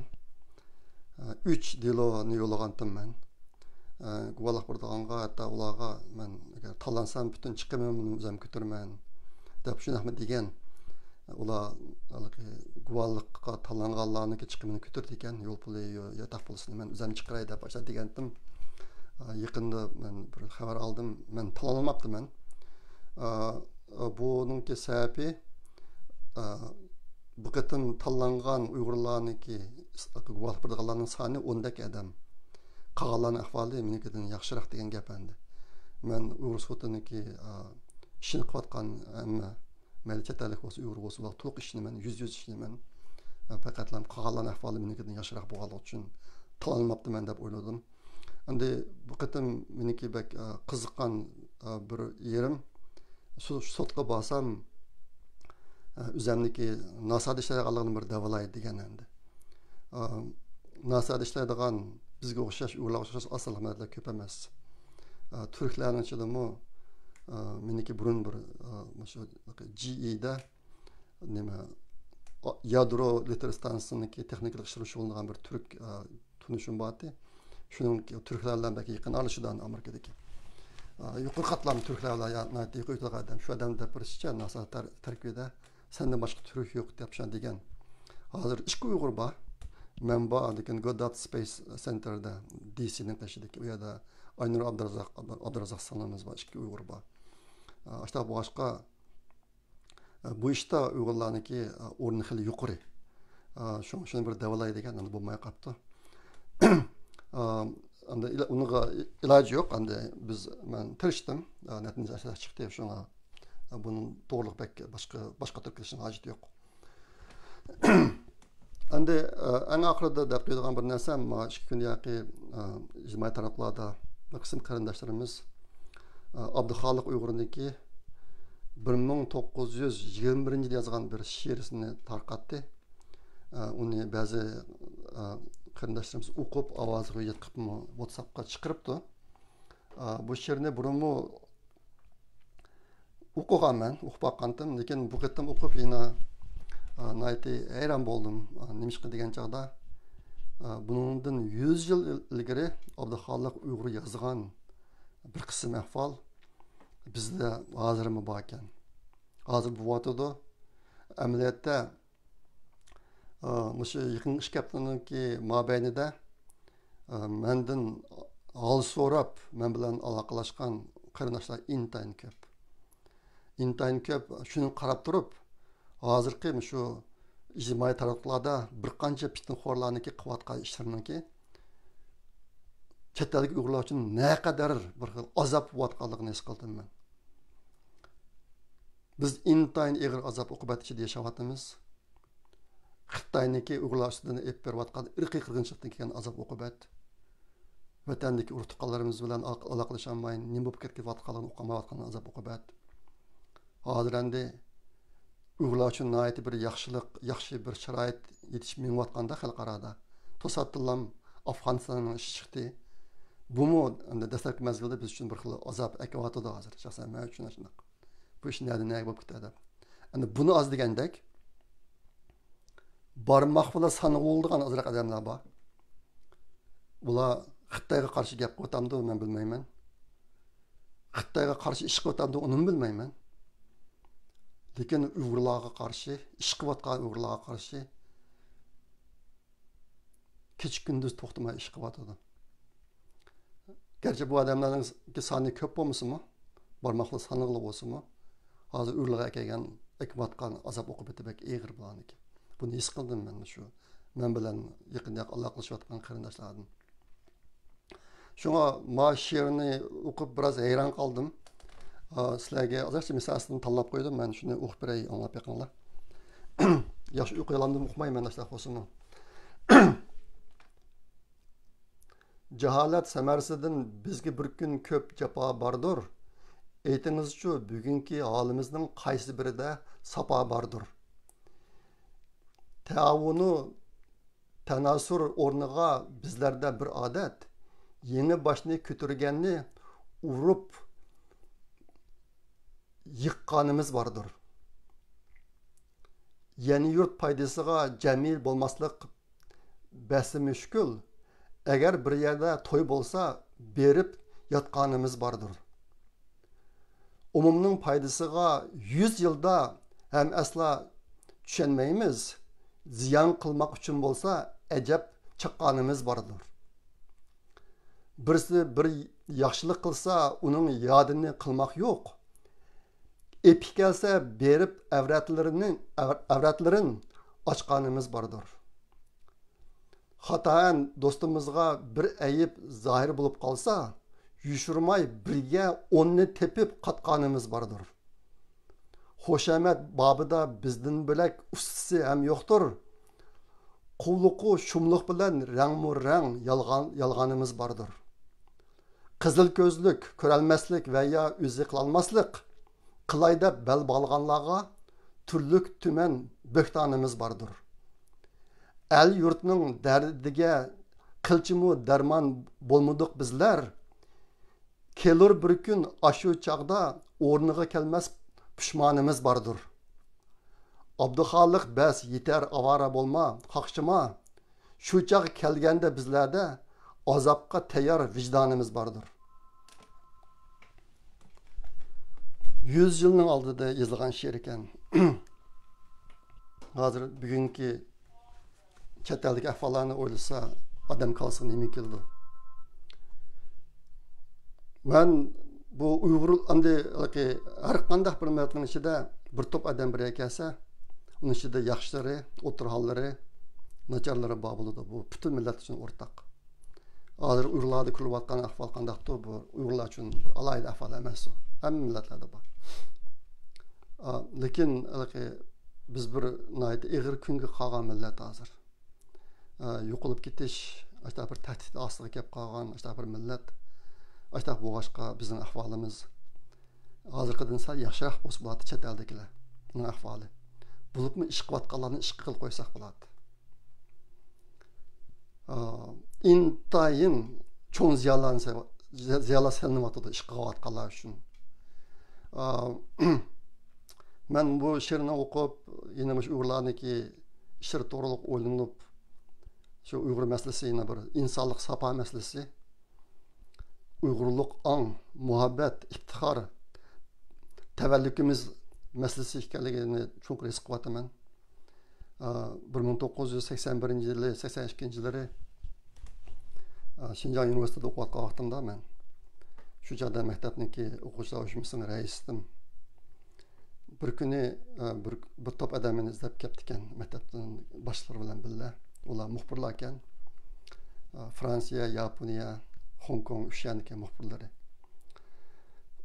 3 deloni yo'llagandim men. Guvohlik berdiganga hatto ularga men agar tanlansam butun chiqimimni o'zim ko'tarman deb shunaqmi degan. Ular guvohlikqa tanlanganlarniki chiqimini ko'tardi ekan, yo'l puli yotoq pulisini men o'zim chiqaray deb boshlab degandim. Yaqında men bir xabar aldım. Men tanlanmaptım. Bununki sebebi bu qatim tanlangan Uyg'urlarniki guvohlik berganlarning soni 10dak adam. Qolganlarning ahvoli menikidan yaxshiroq degan gap endi. Men Uyg'ur sotiniki ishini qilayotgan hamma mayli chetalik bo'lsa, Uyg'ur bo'lsa, ular to'liq ishni men 100 ishni men faqatlam qolganlarning ahvoli menikidan yaxshiroq bo'lgani uchun tanlanmaptım deb o'yladim. Endi bu qatim meniki bak qiziqqan bir yerim sotqa borsam o'zimniki nasad ishlaydiganligini bir davolaydi degan endi. Nasad ishlaydigan bizga o'xshash ularga o'xshash asl xizmatlar ko'p emas. Turklarning ichidami meniki burun bir shu GE'da nima yadro elektr stansiyasiniki texnik ishlar shug'ullanan bir turk tunishim bordi. Şunun Türklerle belki yakın alışıdan Amerika'daki. Yukarı katlam Türklerle ya yukarı adam. Şu adam da pırışça nasıl terkide senden başka Türk yok yapışan degen. Hazır iki Uygur var. Ben bağırdıkken Goddard Space Center'da DC'nin taşıdaki ya da Aynur Abdrazak sanımız var. İki Uygur var. İşte bu başka bu işte Uygurlarınki ornu hili yukarı. Şunu bir devalayı degen bu maya kaptı. Onunla ilacı yok. Biz ben tiriştim. Neticede çıktı. Şuna bunun doğruluk pek başka Türkleşin haceti yok. En ahırda da yapıyordum bir nesem. İki gün yaki ictimai taraflarda kısım karındaşlarımız Abdülhalik Uygur'undaki 1921 yıl yazgan bir şiirisini tarqattı. Onu bazı qarindoshlarimiz o'qib ovoziga yetkazib WhatsAppga chiqiribdi. Bu she'rni burunmi o'qiganman, o'qib boqqandim, lekin bu qatim o'qib yana hayron bo'ldim. Nimishqa degan chog'da bundan 100 yil ilgari Abdulxoliq Uyg'ur yozgan bir qism ahvol bizda hozirmi bor ekan. Hozir bu vaqtda amaliyotda Muşu yıkın iş kaptanınki mabeynide menden hal sorap, men bilen alakalaşkan qarindoshlar intayin köp. Intayin köp, şunu qarab turib, hozirgi shu ijtimoiy tarmoqlarda bir qancha pitinxo'rlarniki qilayotgan ishlariniki chet ellik Uyg'urlar uchun naqadar bir xil azob bo'layotganligini his qildim men. Biz intayin og'ir azob uqubat ichida yashayapmiz. Xitoyniki Uyg'urlar ustidan ep berayotgan irqiy qirg'inchilikdan kelgan azob uqubat, vatandagi urug'-tuqqanlarimiz bilan aloqalasholmay nima bo'lib ketayotganligini uqamayotgan azob uqubat. Hozir endi Uyg'urlar uchun nihoyat bir yaxshi bir sharoit yetishmayotganda xalqarada to'satdan Afg'onistonning ishi chiqdi. Bumi endi dastlabki mezgilda biz uchun bir xil azob akyapti hozir. Shaxsan men uchun shunaqa. Bu ish nima bo'lib ketadi. Endi buni oz degandek barmaq bilan sanab bo'lgan azroq odamlar bor. Bular Xitoyga qarshi gap qo'tamdi, men bilmayman. Xitoyga qarshi ish qo'tamdi, uni bilmayman. Lekin Uyg'urlarga qarshi, ish qilayotgan Uyg'urlarga qarshi kech kunduz to'xtamay ish qilyotdi. Gerçi bu odamlarning soni ko'p bo'lmasa-mu, barmoqlar sanig'li bo'lsa-mu, hozir Uyg'urlarga kelgan ekmatgan azob uqubati bek og'ir bo'laniki. Bunu his qildim men shu. Men bilan yaqinda aloqalashayotgan qarindoshlardan. Shunga ma she'rni o'qib biroz hayron qoldim. Sizlarga ozorcha misolini tanlab qo'ydim. Men shuni o'qib beray, anglab beqinglar. Yaxshi o'qigandim, o'qimayman ashlar bo'lsin. Jaholat samarasidan bizga bir kun ko'p jafo bordir. aytingizchi, bugungi holimizning qaysi birida sapo bordir? Taavunu tanasur o'rniga bizlarda bir odat, yeni boshni ko'targanni urib yiqqanimiz bordir. Yeni yurt paydasıga jamil bo'lmaslik basi müşkül. Eğer bir yerde toy bolsa berip yatqanımız bardır. Umumның paydasıga 100 yılda hem asla düşenmeyimiz. Ziyan kılmak için bolsa ecep çıqqanımız bardır. Birisi bir yaxşılık kılsa onun yadını kılmak yok. Epik gelse berip avratların açqanımız bardır. Hataen dostumuzga bir ayıp zahir bulup kalsa, yuşurmay birge onu tepip katkanımız vardır. Hoşamet babıda bizden bölek ustası hem yoktur. Quvluqu şumluq bilen rang yalganımız vardır. Kızıl gözlük, körelmeslik veya üzü kılalmaslık, kılayda bel balganlağa türlük tümen böhtanımız vardır. El yurtning derdiga qilchimu derman bo'lmadik bizlar. Kelur bir kun ashu chaqda o'rniga kelmas pushmonimiz bordir. Abduxoliq bas yetar avara bo'lma, qaqshima. Shu chaq kelganda bizlarda azobga tayyor vijdonimiz bordir. 100 yilning oldida yozilgan she'r ekan. Hozir bugungi chet eldagi ahvollarni o'ylasa odam qalsin nima keldi. Men bu Uyg'ur endi har qanday bir millatning ichida bir to'p odam bir kelsa, uning ichida yaxshilari, o'tirg'anlari, nacharlari bor bo'ladi. Bu butun millat uchun o'rtaq. Hozir Uyg'urlarda ko'rilayotgan ahvol qandaqdir, bu Uyg'urlar uchun bir alayda ahvol emas. Hamma millatlarda bor. Lekin biz bir ig'ir kunga qolgan millat hozir. Yo'qolib ketish, ashta bir tahdid ostiga kelib qolgan, ashta bir millat, ashta bu boshqa bizning ahvolimiz hozirgidan sal yaxshiroq bo'lsa bo'ladi chet eldagilarning ahvoli. Bulubmi ish qilayotganlarni ish qilib qo'ysak bo'ladi. Intayin cho'ng ziyolar selinyapti ish qilayotganlar uchun. Men bu she'rni o'qib, yana shu Uyg'urlarniki she'r to'g'riliq o'ylanib, şu Uygur meselesi yine bir insanlık sapa meselesi. Uygurluk an, muhabbet, iftihar, tevellükümüz meselesi ekanligini çok risk qilataman. 1981 yılı, 82 yılları Şinjan Üniversitede o'qiyotgan vaqtimda men shu joyda maktabniki o'quvchilar uyushmasining raisidim. Bir kuni bir top odamni izlab kelibdi ekan maktabdan boshliqlar bilan birga. Ular muxbirlar ekan. Fransiya, Yaponiya, Hong Kong o'shaniki muxbirlari.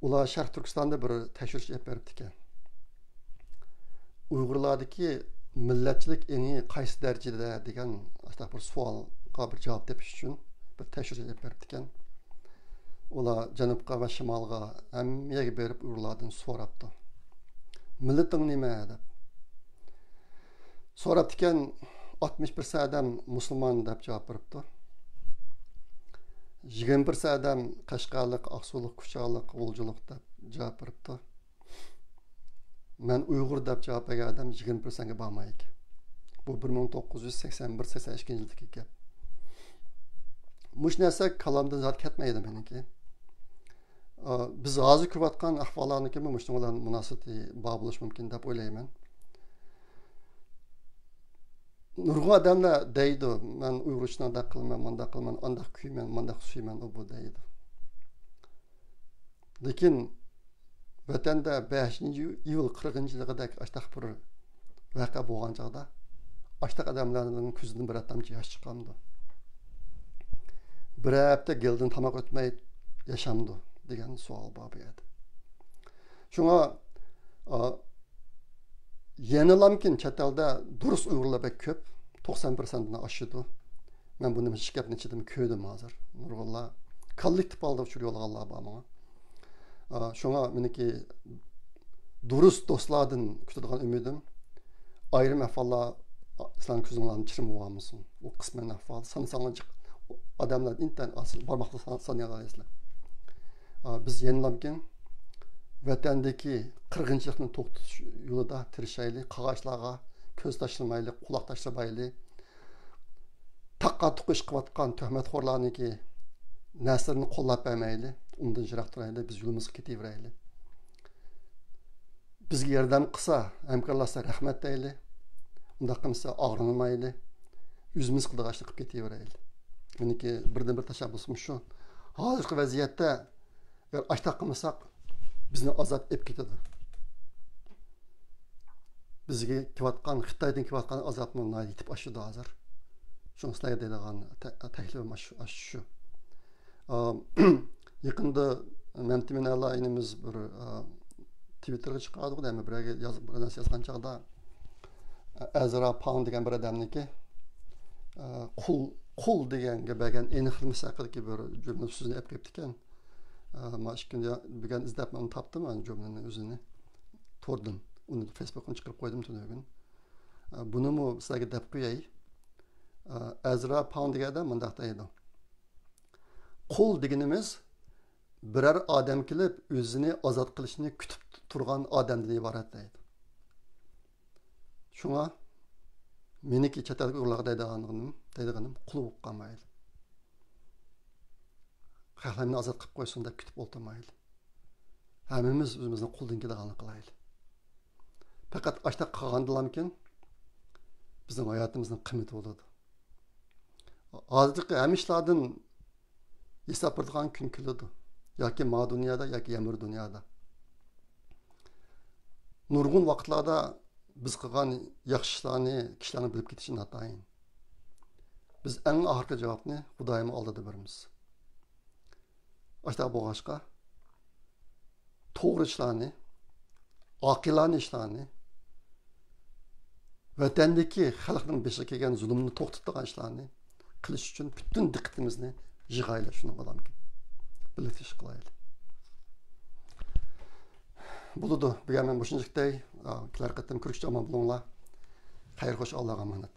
Ular Sharq Turkistonda bir tekshirish olib beribdi ekan. Uyg'urlardagi millatchilik eni qaysi darajada degan bir savolga bir javob tepish uchun bir tekshirish olib beribdi ekan. Ular janubga va shimolga hammaga berib Uyg'urlardan so'rabdi. Millating nima deb. So'rabdi ekan, 61 adam musulmon deb javob beribdi. 21 adam Qashqarlik, Aqsulik, Kuchaliq, G'uljilik deb javob beribdi. Men Uyg'ur deb javob bergan odam 20%ga bormaydi. Bu 1981-82 yildagi gap. Mush narsa kalamdan zot ketmaydi meniki. Biz hozir ko'rayotgan ahvollarniki mushunga bilan munosabati bor bo'lishi mumkin deb o'ylayman. Nurg'un odamlar deydi, men Uyg'ur uchun undaq qilman, mundaq qilman, undaq kuyman, mundaq suyman, u bu deydi. Lekin vatanda 5-iyul 40-yilidagi ashtaq bir voqea bo'lgan chog'da ashtaq odamlarning ko'zidan bir atamchi yosh chiqamdi. Bir hafta gildan tamoq o'tmay yashamdi degan savol bor edi. Shunga yenilamkin chet elda durust Uyg'urlar bek ko'p, 90%dan oshidi. Men buni hech gapni ichidan ko'rdim hozir. Nurg'unlar kollektiv holda uchur yo'lg'anlar bor menga. Şuna meniki durust dostlardan kütüdigan ümidim ayrım ahvallar sen közüňden çirim bolmamysın. O kısmen ahval sansaňyjyk adamlar inten asıl barmakly sanýalarslar. Biz yenilamken vatandaki qırgınçılıkны toktatuş yolunda tirişaylı, qağaçlarga köz taşlamaylı, kulak taşlamaylı, takka tuqış qıvatqan töhmetxorlarniki näsrini qollap bermeyli, undan jirak turaylı, biz yolumuzga ketiveraylı. Bizge yardam qısa, hamkorlashsa rahmat deyli. Undaq qilsa ağrınmaylı, üzümüz qıdığaçlı qıp ketiveraylı. Meniki birden bir tashabbusim şu. Hazırki vaziyatda eğer açtaq qılmasak bizni azap ep ketadi. Bizge kivatqan, Xitoydan kivatqan azapni yetib aşıdı hazır. Şunu sizlarga deydigan taklifim şu. Yaqında Memtimin Allah inimiz bir Twitterga chiqadi, demi birga yozgan chaqda Ezra Pound degan bir odamniki qul deganga bergan aniq xilmis haqidagi bir jumla so'zini olib kelibdi ekan. Mana shu kunda bugun izlab men topdim mana jumlaning o'zini. Tordan uni Facebook'ga chiqarib qo'ydim tunugun. Buni mu sizlarga deb qo'yay. Ezra Pound degan odam mundaq deydi. Qul deganimiz biror odam kelib o'zini ozod qilishni kutib turgan odamdan iborat deydi. Şuna meniki chet elga ularga deydiganim qul bo'lib qolmaydi. Xalqlarni ozod qilib qo'ysin deb kutib o'tirmaydi. Hammamiz o'zimizni quldan kelganini qilaylik. Faqat ashta qilgandilarmikin bizning hayotimizning qiymati bo'ladi. Hozirgi hamishlardan hisob beradigan kun keladi. Yoki ma dunyoda yoki yamir dunyoda. Nurg'un vaqtlarda biz qilgan yaxshi ishlarni kishilarni bilib ketishi notayin. Biz eng oxirgi javobni Xudoyim oldida beramiz. Ashta bo'lg'ashqa to'g'ri ishlarni, oqilona ishlarni, vatandagi xalqning beshiga kelgan zulmni to'xtatadigan ishlarni qilish uchun butun diqqatimizni yig'aylik shuni odamga. Birlikda ish qilaylik. Buludu. Bugun men bu shunchaqday, kelar qatam ko'rishga omon bo'linglar. Xayr xo'sh Allohga omonat.